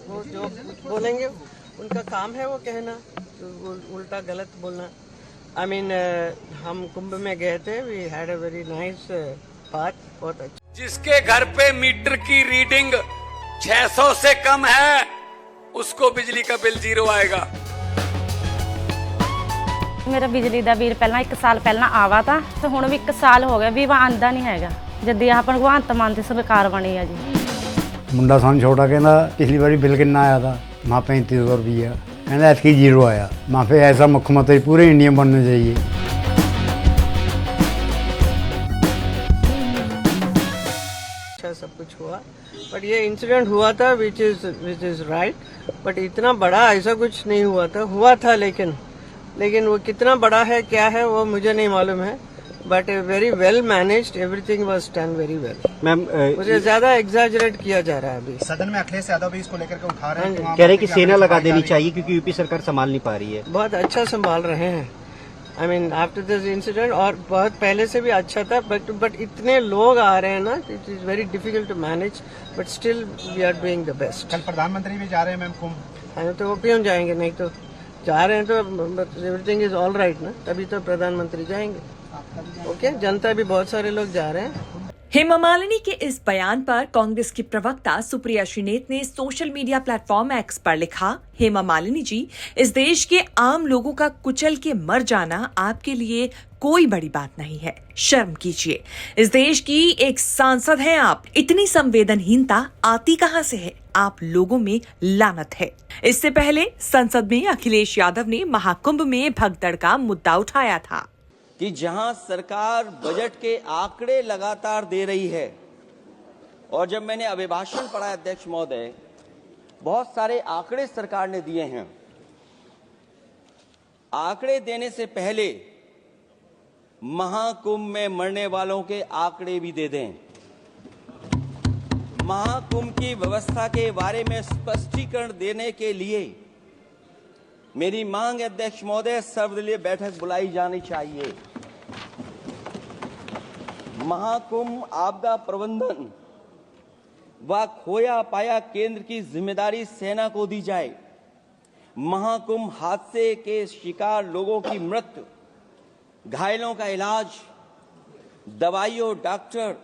वो जो बोलेंगे उनका काम है वो कहना, उल्टा गलत बोलना। आई मीन हम कुंभ में गए थे, we had a very nice part, बहुत अच्छा। जिसके घर पे मीटर की रीडिंग 600 से कम है उसको बिजली का बिल 0 आएगा। मेरा बिजली ਦਾ ਬਿੱਲ ਪਹਿਲਾਂ 1 ਸਾਲ ਪਹਿਲਾਂ ਆਵਾ ਤਾਂ ਤੇ ਹੁਣ ਵੀ 1 ਸਾਲ ਹੋ ਗਿਆ ਵੀ ਆਂਦਾ ਨਹੀਂ ਹੈਗਾ ਜਦ ਆਹ ਭਗਵੰਤ ਮਾਨ ਦੀ ਸਰਕਾਰ ਬਣੀ ਆ ਜੀ। ਮੁੰਡਾ ਸਾਨੂੰ ਛੋਟਾ ਕਹਿੰਦਾ ਪਿਛਲੀ ਵਾਰੀ ਬਿੱਲ ਕਿੰਨਾ ਆਇਆ था माँ 3500 रुपया, कहना ऐसी 0 आया। माँ पे ऐसा मुख्यमंत्री पूरे इंडिया में बनना चाहिए। अच्छा सब कुछ हुआ, बट ये इंसिडेंट हुआ था विच इज राइट, बट इतना बड़ा ऐसा कुछ नहीं हुआ था लेकिन वो कितना बड़ा है क्या है वो मुझे नहीं मालूम है, but very well managed, everything was done very well. Ma'am मुझे ज्यादा एग्जैजरेट किया जा रहा है अभी। सदन में अखिलेश यादव भी इसको लेकर के उठा रहे हैं, कह रहे हैं कि सेना लगा देनी चाहिए क्योंकि यूपी सरकार संभाल नहीं पा रही है। बहुत अच्छा संभाल रहे हैं, I mean after this incident, और बहुत पहले से भी अच्छा था, बट इतने लोग आ रहे हैं ना, it is very difficult to manage, but still we are doing the best. कल प्रधानमंत्री भी जा रहे हैं मैम कुंभ, तो वो क्यों जाएंगे, नहीं तो जा रहे हैं तो एवरीथिंग इज ऑल राइट ना, तभी तो प्रधानमंत्री जाएंगे। ओके, जनता भी बहुत सारे लोग जा रहे हैं। हेमा मालिनी के इस बयान पर कांग्रेस की प्रवक्ता सुप्रिया श्रीनेत ने सोशल मीडिया प्लेटफॉर्म एक्स पर लिखा, हेमा मालिनी जी, इस देश के आम लोगों का कुचल के मर जाना आपके लिए कोई बड़ी बात नहीं है, शर्म कीजिए। इस देश की एक सांसद हैं आप, इतनी संवेदनहीनता आती कहां से है? आप लोगों में लानत है। इससे पहले संसद में अखिलेश यादव ने महाकुंभ में भगदड़ का मुद्दा उठाया था कि जहां सरकार बजट के आंकड़े लगातार दे रही है, और जब मैंने अभिभाषण पढ़ा अध्यक्ष महोदय, बहुत सारे आंकड़े सरकार ने दिए हैं। आंकड़े देने से पहले महाकुंभ में मरने वालों के आंकड़े भी दे दें। महाकुंभ की व्यवस्था के बारे में स्पष्टीकरण देने के लिए मेरी मांग है अध्यक्ष महोदय, सर्वदलीय बैठक बुलाई जानी चाहिए। महाकुंभ आपदा प्रबंधन व खोया पाया केंद्र की जिम्मेदारी सेना को दी जाए। महाकुंभ हादसे के शिकार लोगों की मृत्यु, घायलों का इलाज, दवाइयों, डॉक्टर,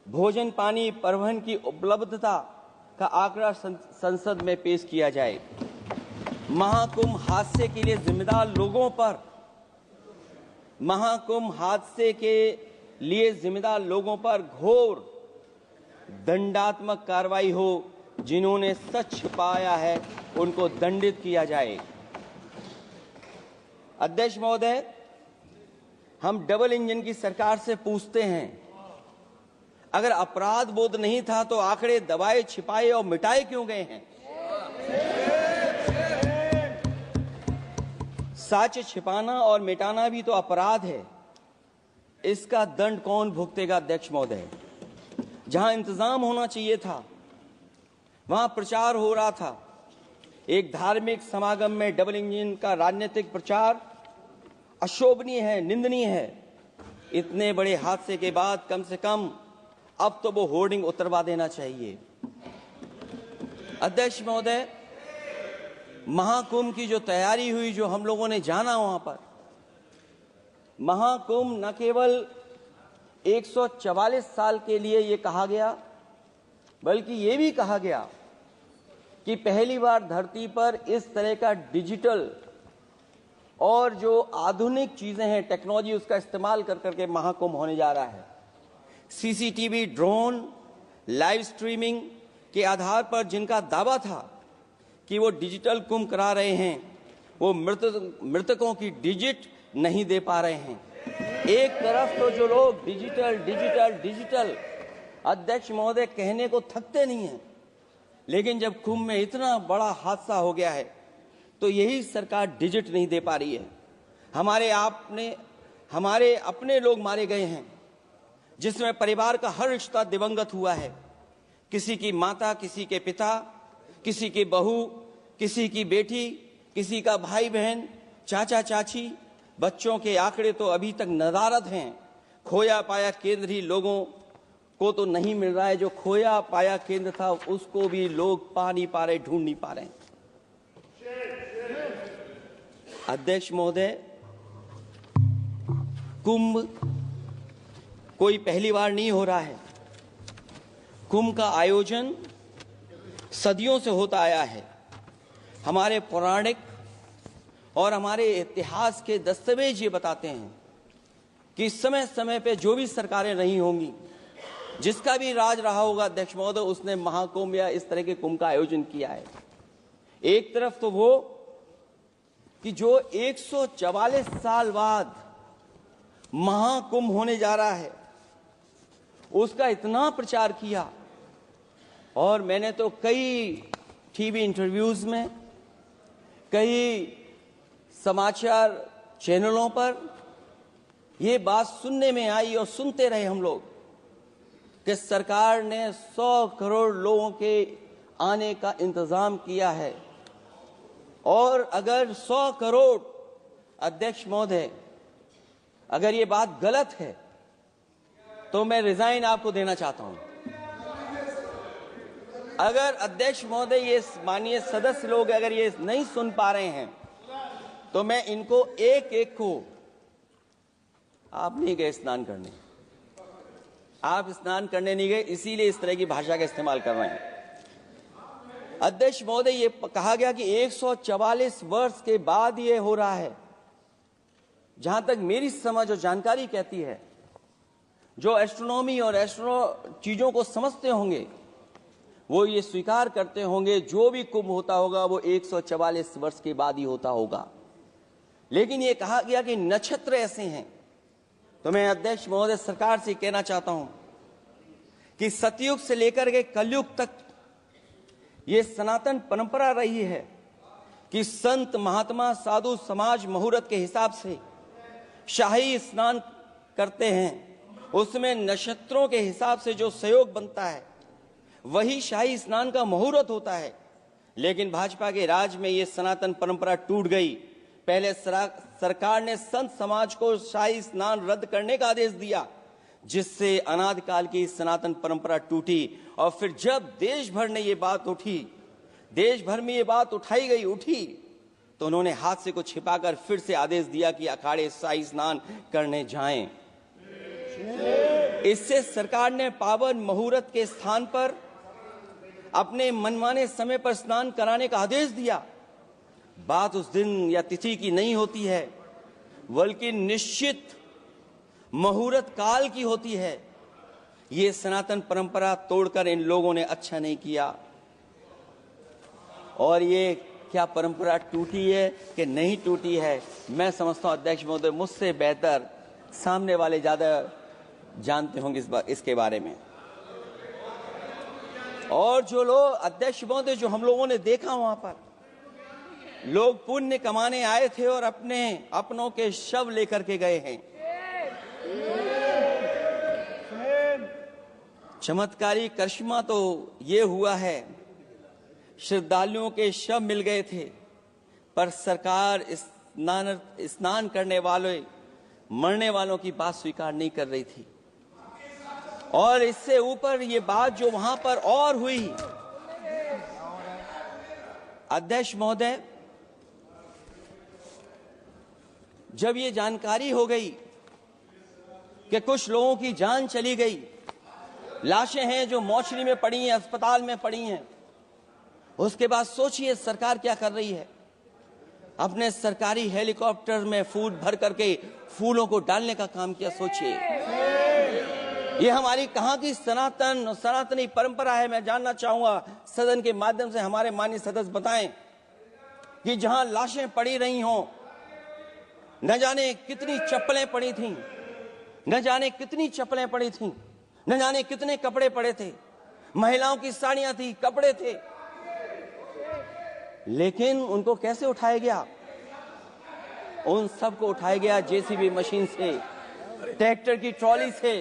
भोजन पानी, परिवहन की उपलब्धता का आंकड़ा संसद में पेश किया जाए। महाकुंभ हादसे के लिए जिम्मेदार लोगों पर, महाकुंभ हादसे के लिए जिम्मेदार लोगों पर घोर दंडात्मक कार्रवाई हो। जिन्होंने सच छिपाया है उनको दंडित किया जाए। अध्यक्ष महोदय, हम डबल इंजन की सरकार से पूछते हैं, अगर अपराध बोध नहीं था तो आंकड़े दबाए, छिपाए और मिटाए क्यों गए हैं? सच छिपाना और मिटाना भी तो अपराध है। इसका दंड कौन भुगतेगा अध्यक्ष महोदय? जहां इंतजाम होना चाहिए था वहां प्रचार हो रहा था। एक धार्मिक समागम में डबल इंजन का राजनीतिक प्रचार अशोभनीय है, निंदनीय है। इतने बड़े हादसे के बाद कम से कम अब तो वो होर्डिंग उतरवा देना चाहिए। अध्यक्ष महोदय, महाकुंभ की जो तैयारी हुई, जो हम लोगों ने जाना वहां पर, महाकुंभ न केवल 144 साल के लिए ये कहा गया, बल्कि ये भी कहा गया कि पहली बार धरती पर इस तरह का डिजिटल और जो आधुनिक चीजें हैं, टेक्नोलॉजी, उसका इस्तेमाल कर करके महाकुंभ होने जा रहा है। सीसीटीवी, ड्रोन, लाइव स्ट्रीमिंग के आधार पर जिनका दावा था कि वो डिजिटल कुंभ करा रहे हैं, वो मृतकों की डिजिट नहीं दे पा रहे हैं। एक तरफ तो जो लोग डिजिटल डिजिटल डिजिटल अध्यक्ष महोदय कहने को थकते नहीं हैं, लेकिन जब कुंभ में इतना बड़ा हादसा हो गया है तो यही सरकार डिजिट नहीं दे पा रही है। हमारे अपने लोग मारे गए हैं, जिसमें परिवार का हर रिश्ता दिवंगत हुआ है। किसी की माता, किसी के पिता, किसी की बहू, किसी की बेटी, किसी का भाई बहन, चाचा चाची, बच्चों के आंकड़े तो अभी तक नदारद हैं। खोया पाया केंद्र ही लोगों को तो नहीं मिल रहा है, जो खोया पाया केंद्र था उसको भी लोग पा नहीं पा रहे, ढूंढ नहीं पा रहे। अध्यक्ष महोदय, कुंभ कोई पहली बार नहीं हो रहा है। कुंभ का आयोजन सदियों से होता आया है। हमारे पौराणिक और हमारे इतिहास के दस्तावेज ये बताते हैं कि समय समय पे जो भी सरकारें रही होंगी, जिसका भी राज रहा होगा अध्यक्ष महोदय, उसने महाकुंभ या इस तरह के कुंभ का आयोजन किया है। एक तरफ तो वो कि जो 144 साल बाद महाकुंभ होने जा रहा है, उसका इतना प्रचार किया, और मैंने तो कई टीवी इंटरव्यूज में, कई समाचार चैनलों पर ये बात सुनने में आई और सुनते रहे हम लोग कि सरकार ने 100 करोड़ लोगों के आने का इंतजाम किया है। और अगर 100 करोड़, अध्यक्ष महोदय, अगर ये बात गलत है तो मैं रिजाइन आपको देना चाहता हूं। अगर अध्यक्ष महोदय, ये माननीय सदस्य लोग अगर ये नहीं सुन पा रहे हैं तो मैं इनको एक एक को, आप नहीं गए स्नान करने, आप स्नान करने नहीं गए, इसीलिए इस तरह की भाषा का इस्तेमाल कर रहे हैं। अध्यक्ष महोदय, ये कहा गया कि 144 वर्ष के बाद ये हो रहा है। जहां तक मेरी समझ और जानकारी कहती है, जो एस्ट्रोनॉमी और एस्ट्रो चीजों को समझते होंगे वो ये स्वीकार करते होंगे जो भी कुंभ होता होगा वो 144 वर्ष के बाद ही होता होगा। लेकिन ये कहा गया कि नक्षत्र ऐसे हैं, तो मैं अध्यक्ष महोदय सरकार से कहना चाहता हूं कि सतयुग से लेकर के कलयुग तक ये सनातन परंपरा रही है कि संत महात्मा साधु समाज मुहूर्त के हिसाब से शाही स्नान करते हैं। उसमें नक्षत्रों के हिसाब से जो सहयोग बनता है वही शाही स्नान का मुहूर्त होता है। लेकिन भाजपा के राज में ये सनातन परंपरा टूट गई। पहले सरकार ने संत समाज को शाही स्नान रद्द करने का आदेश दिया, जिससे अनादिकाल की सनातन परंपरा टूटी। और फिर जब देश भर ने ये बात उठी, देश भर में ये बात उठी, तो उन्होंने हादसे को छिपाकर फिर से आदेश दिया कि अखाड़े शाही स्नान करने जाएं। इससे सरकार ने पावन मुहूर्त के स्थान पर अपने मनमाने समय पर स्नान कराने का आदेश दिया। बात उस दिन या तिथि की नहीं होती है, बल्कि निश्चित मुहूर्त काल की होती है। ये सनातन परंपरा तोड़कर इन लोगों ने अच्छा नहीं किया। और ये क्या परंपरा टूटी है कि नहीं टूटी है, मैं समझता हूं अध्यक्ष महोदय मुझसे बेहतर सामने वाले ज्यादा जानते होंगे इसके बारे में। और जो लोग, अध्यक्ष महोदय, जो हम लोगों ने देखा वहां पर लोग पुण्य कमाने आए थे और अपनों के शव लेकर के गए हैं। चमत्कारी करिश्मा तो ये हुआ है, श्रद्धालुओं के शव मिल गए थे, पर सरकार स्नान करने वाले मरने वालों की बात स्वीकार नहीं कर रही थी। और इससे ऊपर ये बात जो वहां पर और हुई, अध्यक्ष महोदय, जब ये जानकारी हो गई कि कुछ लोगों की जान चली गई, लाशें हैं जो मोर्चरी में पड़ी हैं, अस्पताल में पड़ी हैं, उसके बाद सोचिए सरकार क्या कर रही है। अपने सरकारी हेलीकॉप्टर में फूल भर करके फूलों को डालने का काम किया। सोचिए ये हमारी कहां की सनातनी परंपरा है। मैं जानना चाहूंगा सदन के माध्यम से हमारे माननीय सदस्य बताएं कि जहां लाशें पड़ी रही हों, न जाने कितनी चप्पलें पड़ी थीं, न जाने कितनी चप्पलें पड़ी थीं, न जाने कितने कपड़े पड़े थे, महिलाओं की साड़ियां थी, कपड़े थे, लेकिन उनको कैसे उठाया गया? उन सबको उठाया गया जेसीबी मशीन से, ट्रैक्टर की ट्रॉली से।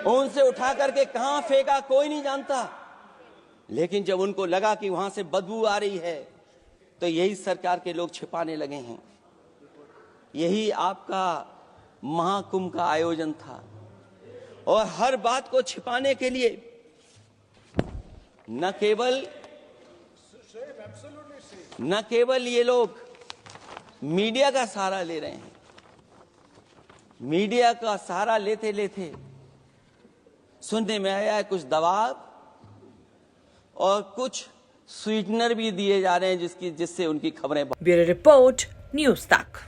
उनसे उठा करके कहां फेंका कोई नहीं जानता, लेकिन जब उनको लगा कि वहां से बदबू आ रही है तो यही सरकार के लोग छिपाने लगे हैं। यही आपका महाकुंभ का आयोजन था। और हर बात को छिपाने के लिए न केवल ये लोग मीडिया का सहारा ले रहे हैं, मीडिया का सहारा लेते लेते सुनने में आया है कुछ दबाव और कुछ स्वीटनर भी दिए जा रहे हैं जिससे उनकी खबरें। ब्यूरो रिपोर्ट, न्यूज़ तक।